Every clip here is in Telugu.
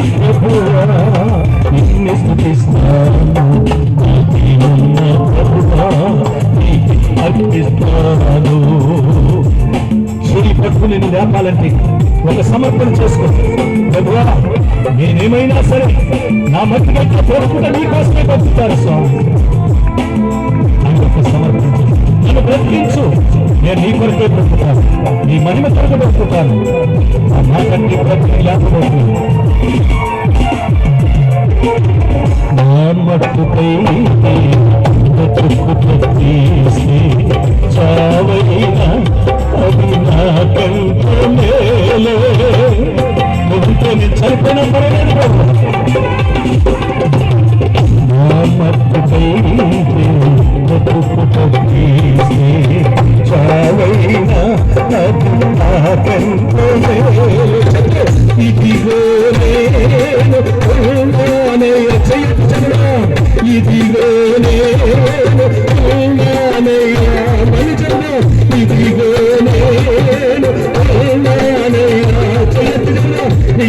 ప్రభువా నిన్ను స్తుతిస్తాను, నీతినున్న ప్రభువా నీకు అర్పిస్తాను. చెయ్యి పట్టుకు నేను లేపాలంటే ఒక సమర్పణ చేసుకో. ప్రభువా నేనేమైనా సరే నా మట్టిగా కోరుకుంటే నీకోసమే బతుకుతాను స్వామి. సమర్పించు, నన్ను బ్రతికించు, నేను నీ కొరకే బ్రతుకుతాను, నీ మహిమ కొరకు బ్రతుకుతాను. ఆ మాటన్ని బ్రతికి లేకపోతే నా మట్టుపై బ్రతిస్తే చావైనా అది నాకంటే మేలే. నువ్వుతో నేను చనిపోయినా పర్వాలేదు. నా మట్టుపై చావైనా అది నాకంటే మేలే. ఇదిగో నేను ఉన్నానయ్య, ఇదిగో నేను ఉన్నానయ్య మనిషన్న, ఇదిగో నేను ఉన్నానయ్య,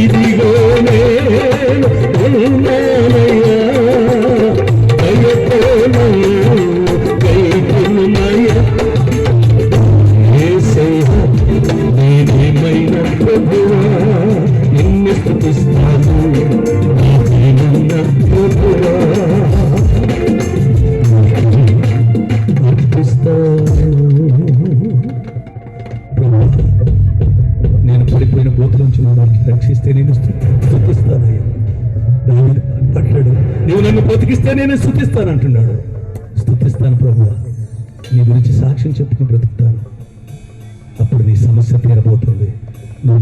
ఇదిగో నేను ఉన్నానయ్య. దయతోను దైవమయ యేసయ్య, నేనేమైనా ప్రభువా నిన్ను స్తుతిస్తాను, నీతినున్న ప్రభువా నేను పడిపోయిన బోతులోంచి నా వారికి రక్షిస్తే నేను స్తుతిస్తానయ్యా. దావీదు అంటాడు, నువ్వు నన్ను బ్రతికిస్తే నేను స్తుతిస్తాను అంటున్నాడు. స్తుతిస్తాను ప్రభువా, నీ గురించి సాక్ష్యం చెప్పుకుని బ్రతుకుతాను. అప్పుడు నీ సమస్య తీరబోతుంది. నువ్వు